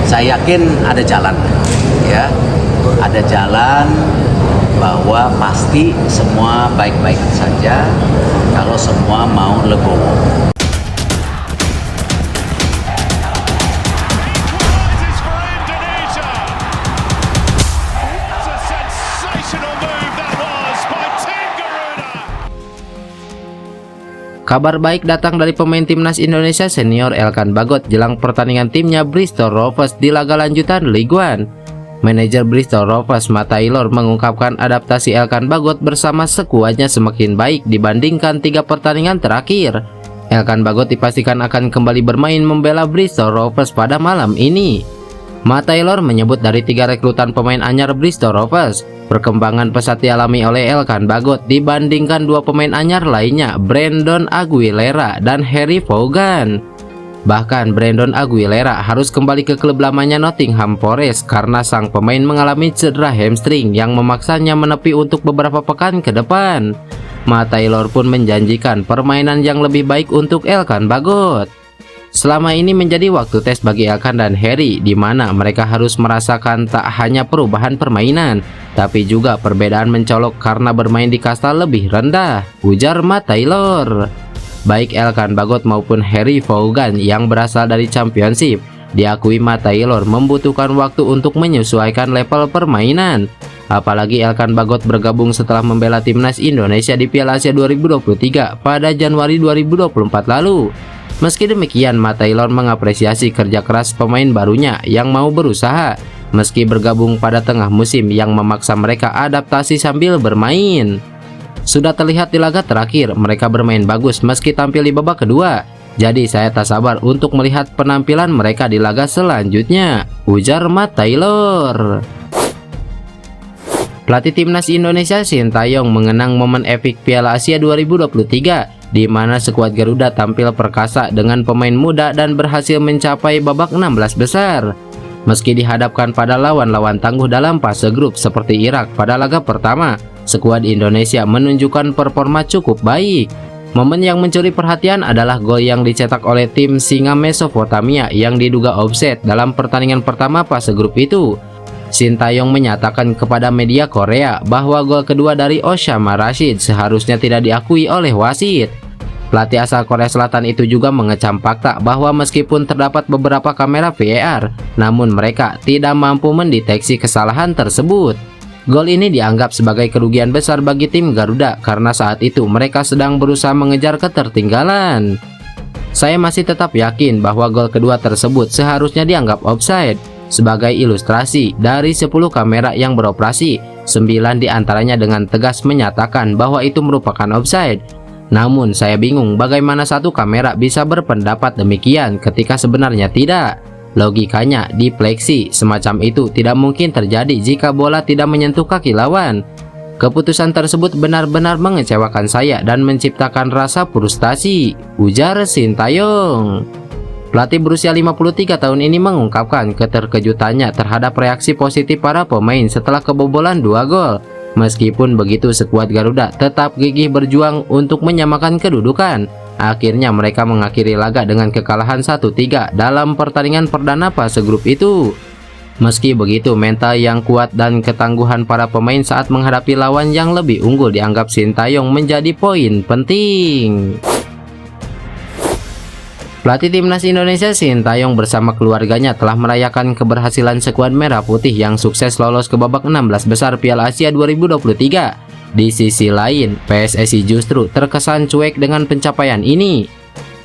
Saya yakin ada jalan, ya, ada jalan bahwa pasti semua baik-baik saja kalau semua mau legowo. Kabar baik datang dari pemain timnas Indonesia senior Elkan Bagot jelang pertandingan timnya Bristol Rovers di laga lanjutan Ligue 1. Manajer Bristol Rovers Matt Taylor mengungkapkan adaptasi Elkan Bagot bersama skuadnya semakin baik dibandingkan 3 pertandingan terakhir. Elkan Bagot dipastikan akan kembali bermain membela Bristol Rovers pada malam ini. Matt Taylor menyebut dari 3 rekrutan pemain anyar Bristol Rovers, perkembangan pesat dialami oleh Elkan Bagot dibandingkan 2 pemain anyar lainnya, Brandon Aguilera dan Harry Vaughan. Bahkan Brandon Aguilera harus kembali ke klub lamanya Nottingham Forest karena sang pemain mengalami cedera hamstring yang memaksanya menepi untuk beberapa pekan ke depan. Matt Taylor pun menjanjikan permainan yang lebih baik untuk Elkan Bagot. Selama ini menjadi waktu tes bagi Elkan dan Harry, di mana mereka harus merasakan tak hanya perubahan permainan, tapi juga perbedaan mencolok karena bermain di kasta lebih rendah, ujar Matt Taylor. Baik Elkan Bagot maupun Harry Vaughan yang berasal dari Championship, diakui Matt Taylor membutuhkan waktu untuk menyesuaikan level permainan. Apalagi Elkan Bagot bergabung setelah membela timnas Indonesia di Piala Asia 2023 pada Januari 2024 lalu. Meski demikian, Matt Taylor mengapresiasi kerja keras pemain barunya yang mau berusaha, meski bergabung pada tengah musim yang memaksa mereka adaptasi sambil bermain. Sudah terlihat di laga terakhir, mereka bermain bagus meski tampil di babak kedua. Jadi saya tak sabar untuk melihat penampilan mereka di laga selanjutnya, ujar Matt Taylor. Pelatih timnas Indonesia Sintayong mengenang momen epik Piala Asia 2023 di mana skuad Garuda tampil perkasa dengan pemain muda dan berhasil mencapai babak 16 besar. Meski dihadapkan pada lawan-lawan tangguh dalam fase grup seperti Irak pada laga pertama, skuad Indonesia menunjukkan performa cukup baik. Momen yang mencuri perhatian adalah gol yang dicetak oleh tim Singa Mesopotamia yang diduga offside dalam pertandingan pertama fase grup itu. Sintayong menyatakan kepada media Korea bahwa gol kedua dari Osama Rashid seharusnya tidak diakui oleh wasit. Pelatih asal Korea Selatan itu juga mengecam fakta bahwa meskipun terdapat beberapa kamera VAR, namun mereka tidak mampu mendeteksi kesalahan tersebut. Gol ini dianggap sebagai kerugian besar bagi tim Garuda karena saat itu mereka sedang berusaha mengejar ketertinggalan. Saya masih tetap yakin bahwa gol kedua tersebut seharusnya dianggap offside. Sebagai ilustrasi, dari 10 kamera yang beroperasi, 9 diantaranya dengan tegas menyatakan bahwa itu merupakan offside. Namun saya bingung bagaimana satu kamera bisa berpendapat demikian ketika sebenarnya tidak. Logikanya dipleksi, semacam itu tidak mungkin terjadi jika bola tidak menyentuh kaki lawan. Keputusan tersebut benar-benar mengecewakan saya dan menciptakan rasa frustasi, ujar Sintayong. Pelatih berusia 53 tahun ini mengungkapkan keterkejutannya terhadap reaksi positif para pemain setelah kebobolan 2 gol. Meskipun begitu, skuad Garuda tetap gigih berjuang untuk menyamakan kedudukan. Akhirnya mereka mengakhiri laga dengan kekalahan 1-3 dalam pertandingan perdana fase grup itu. Meski begitu, mental yang kuat dan ketangguhan para pemain saat menghadapi lawan yang lebih unggul dianggap Sintayong menjadi poin penting. Pelatih timnas Indonesia Sintayong bersama keluarganya telah merayakan keberhasilan skuad Merah Putih yang sukses lolos ke babak 16 besar Piala Asia 2023. Di sisi lain, PSSI justru terkesan cuek dengan pencapaian ini.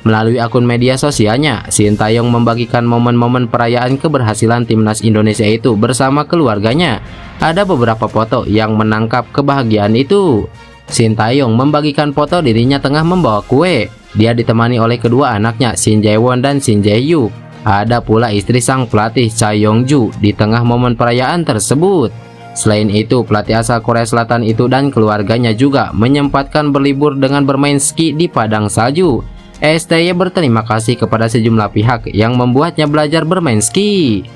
Melalui akun media sosialnya, Sintayong membagikan momen-momen perayaan keberhasilan timnas Indonesia itu bersama keluarganya. Ada beberapa foto yang menangkap kebahagiaan itu. Sintayong membagikan foto dirinya tengah membawa kue. Dia ditemani oleh kedua anaknya Shin Jae-won dan Shin Jae-hyuk. Ada pula istri sang pelatih Cha Yong-ju di tengah momen perayaan tersebut. Selain itu, pelatih asal Korea Selatan itu dan keluarganya juga menyempatkan berlibur dengan bermain ski di padang salju. STY berterima kasih kepada sejumlah pihak yang membuatnya belajar bermain ski.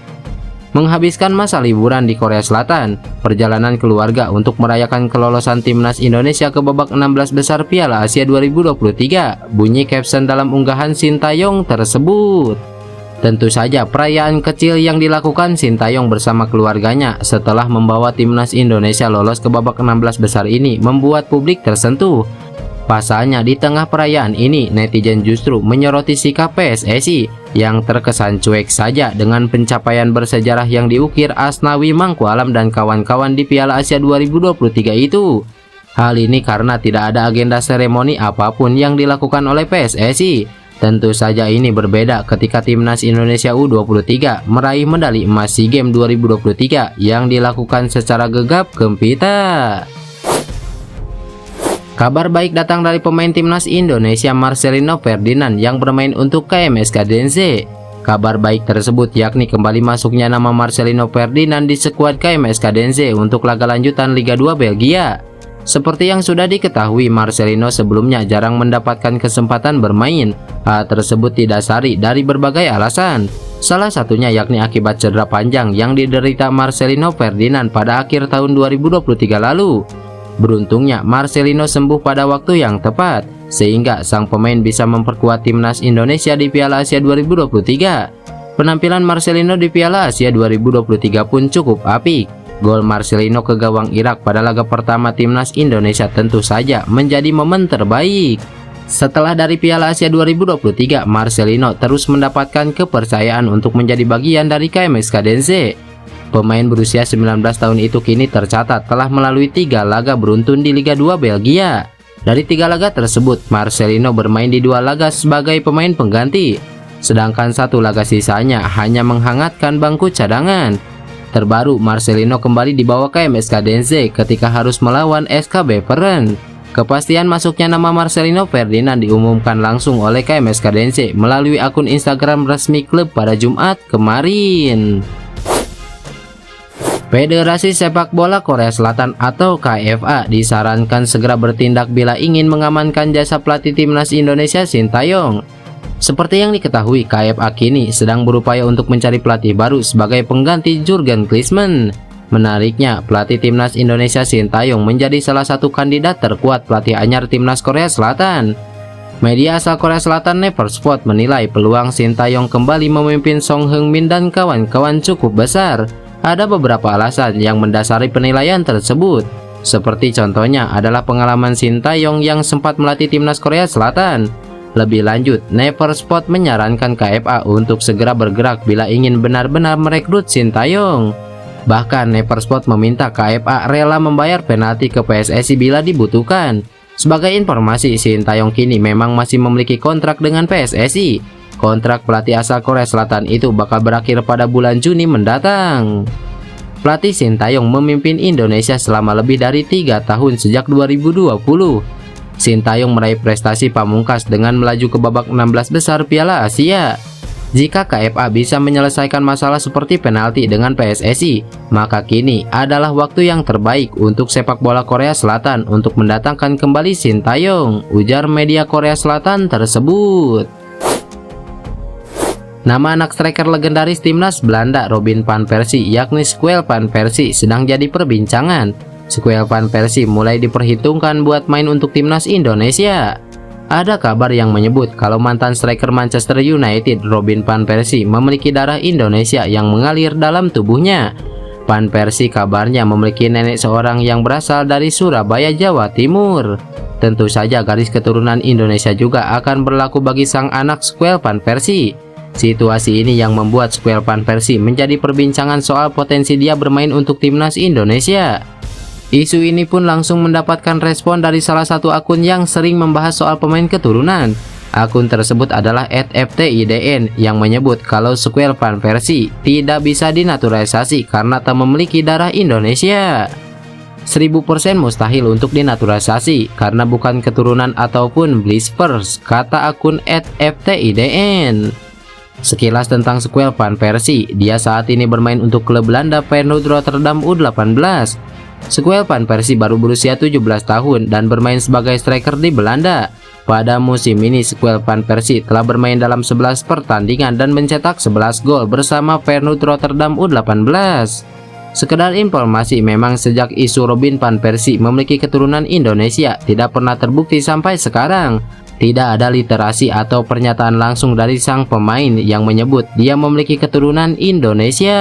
Menghabiskan masa liburan di Korea Selatan, perjalanan keluarga untuk merayakan kelolosan timnas Indonesia ke babak 16 besar Piala Asia 2023, bunyi caption dalam unggahan Sintayong tersebut. Tentu saja perayaan kecil yang dilakukan Sintayong bersama keluarganya setelah membawa timnas Indonesia lolos ke babak 16 besar ini membuat publik tersentuh. Pasalnya di tengah perayaan ini netizen justru menyoroti sikap PSSI yang terkesan cuek saja dengan pencapaian bersejarah yang diukir Asnawi Mangkualam dan kawan-kawan di Piala Asia 2023 itu. Hal ini karena tidak ada agenda seremoni apapun yang dilakukan oleh PSSI. Tentu saja ini berbeda ketika timnas Indonesia U23 meraih medali emas SEA Games 2023 yang dilakukan secara gegap gempita. Kabar baik datang dari pemain timnas Indonesia Marcelino Ferdinand yang bermain untuk KMS Cadense. Kabar baik tersebut yakni kembali masuknya nama Marcelino Ferdinand di skuad KMS Cadense untuk laga lanjutan Liga 2 Belgia. Seperti yang sudah diketahui, Marcelino sebelumnya jarang mendapatkan kesempatan bermain. Hal tersebut didasari dari berbagai alasan. Salah satunya yakni akibat cedera panjang yang diderita Marcelino Ferdinand pada akhir tahun 2023 lalu. Beruntungnya Marcelino sembuh pada waktu yang tepat, sehingga sang pemain bisa memperkuat timnas Indonesia di Piala Asia 2023. Penampilan Marcelino di Piala Asia 2023 pun cukup apik. Gol Marcelino ke gawang Irak pada laga pertama timnas Indonesia tentu saja menjadi momen terbaik. Setelah dari Piala Asia 2023, Marcelino terus mendapatkan kepercayaan untuk menjadi bagian dari KMS Cadense. Pemain berusia 19 tahun itu kini tercatat telah melalui 3 laga beruntun di Liga 2 Belgia. Dari 3 laga tersebut, Marcelino bermain di 2 laga sebagai pemain pengganti, sedangkan 1 laga sisanya hanya menghangatkan bangku cadangan. Terbaru, Marcelino kembali dibawa KMS Cadense ketika harus melawan SK Beveren. Kepastian masuknya nama Marcelino Ferdinand diumumkan langsung oleh KMS Cadense melalui akun Instagram resmi klub pada Jumat kemarin. Federasi Sepak Bola Korea Selatan atau KFA disarankan segera bertindak bila ingin mengamankan jasa pelatih timnas Indonesia Sintayong. Seperti yang diketahui, KFA kini sedang berupaya untuk mencari pelatih baru sebagai pengganti Jurgen Klinsmann. Menariknya, pelatih timnas Indonesia Sintayong menjadi salah satu kandidat terkuat pelatih anyar timnas Korea Selatan. Media asal Korea Selatan Never Sport menilai peluang Sintayong kembali memimpin Song Heung-min dan kawan-kawan cukup besar. Ada beberapa alasan yang mendasari penilaian tersebut. Seperti contohnya adalah pengalaman Sintayong yang sempat melatih timnas Korea Selatan. Lebih lanjut, Never Sport menyarankan KFA untuk segera bergerak bila ingin benar-benar merekrut Sintayong. Bahkan Never Sport meminta KFA rela membayar penalti ke PSSI bila dibutuhkan. Sebagai informasi, Sintayong kini memang masih memiliki kontrak dengan PSSI. Kontrak pelatih asal Korea Selatan itu bakal berakhir pada bulan Juni mendatang. Pelatih Sintayong memimpin Indonesia selama lebih dari 3 tahun sejak 2020. Sintayong meraih prestasi pamungkas dengan melaju ke babak 16 besar Piala Asia. Jika KFA bisa menyelesaikan masalah seperti penalti dengan PSSI, maka kini adalah waktu yang terbaik untuk sepak bola Korea Selatan untuk mendatangkan kembali Sintayong, ujar media Korea Selatan tersebut. Nama anak striker legendaris timnas Belanda Robin van Persie yakni Squel van Persie sedang jadi perbincangan. Squel van Persie mulai diperhitungkan buat main untuk timnas Indonesia. Ada kabar yang menyebut kalau mantan striker Manchester United Robin van Persie memiliki darah Indonesia yang mengalir dalam tubuhnya. Van Persie kabarnya memiliki nenek seorang yang berasal dari Surabaya, Jawa Timur. Tentu saja garis keturunan Indonesia juga akan berlaku bagi sang anak Squel van Persie. Situasi ini yang membuat Squel van Persie menjadi perbincangan soal potensi dia bermain untuk timnas Indonesia. Isu ini pun langsung mendapatkan respon dari salah satu akun yang sering membahas soal pemain keturunan. Akun tersebut adalah @ftidn yang menyebut kalau Squel van Persie tidak bisa dinaturalisasi karena tak memiliki darah Indonesia. 1000% mustahil untuk dinaturalisasi karena bukan keturunan ataupun Blispers, kata akun @ftidn. Sekilas tentang Squel van Persie, dia saat ini bermain untuk klub Belanda Feyenoord Rotterdam U18. Squel van Persie baru berusia 17 tahun dan bermain sebagai striker di Belanda. Pada musim ini, Squel van Persie telah bermain dalam 11 pertandingan dan mencetak 11 gol bersama Feyenoord Rotterdam U18. Sekedar informasi, memang sejak isu Robin van Persie memiliki keturunan Indonesia tidak pernah terbukti sampai sekarang. Tidak ada literasi atau pernyataan langsung dari sang pemain yang menyebut dia memiliki keturunan Indonesia.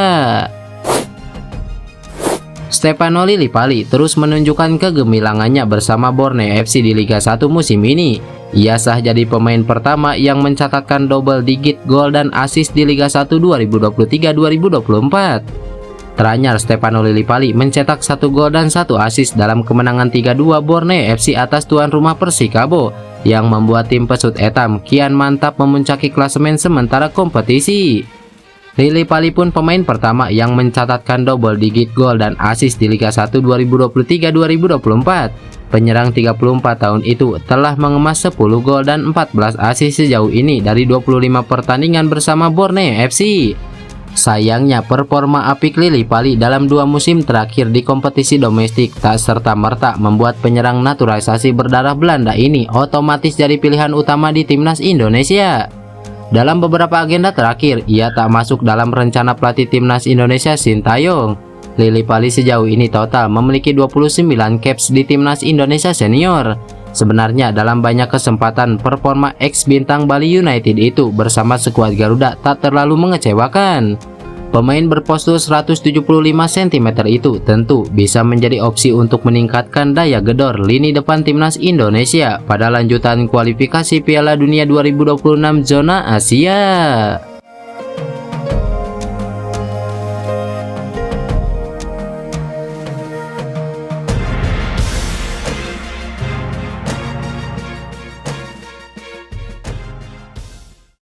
Stefano Lillipali terus menunjukkan kegemilangannya bersama Borneo FC di Liga 1 musim ini. Ia sah jadi pemain pertama yang mencatatkan double digit gol dan assist di Liga 1 2023-2024. Teranyar Stefano Lillipali mencetak 1 gol dan 1 assist dalam kemenangan 3-2 Borneo FC atas tuan rumah Persikabo yang membuat tim pesut etam kian mantap memuncaki klasemen sementara kompetisi. Lillipali pun pemain pertama yang mencatatkan double digit gol dan assist di Liga 1 2023-2024. Penyerang 34 tahun itu telah mengemas 10 gol dan 14 assist sejauh ini dari 25 pertandingan bersama Borneo FC. Sayangnya performa apik Lillipali dalam 2 musim terakhir di kompetisi domestik tak serta-merta membuat penyerang naturalisasi berdarah Belanda ini otomatis jadi pilihan utama di timnas Indonesia. Dalam beberapa agenda terakhir, ia tak masuk dalam rencana pelatih timnas Indonesia Sintayong. Lillipali sejauh ini total memiliki 29 caps di timnas Indonesia senior. Sebenarnya dalam banyak kesempatan performa ex bintang Bali United itu bersama skuad Garuda tak terlalu mengecewakan. Pemain berpostur 175 cm itu tentu bisa menjadi opsi untuk meningkatkan daya gedor lini depan timnas Indonesia pada lanjutan kualifikasi Piala Dunia 2026 zona Asia.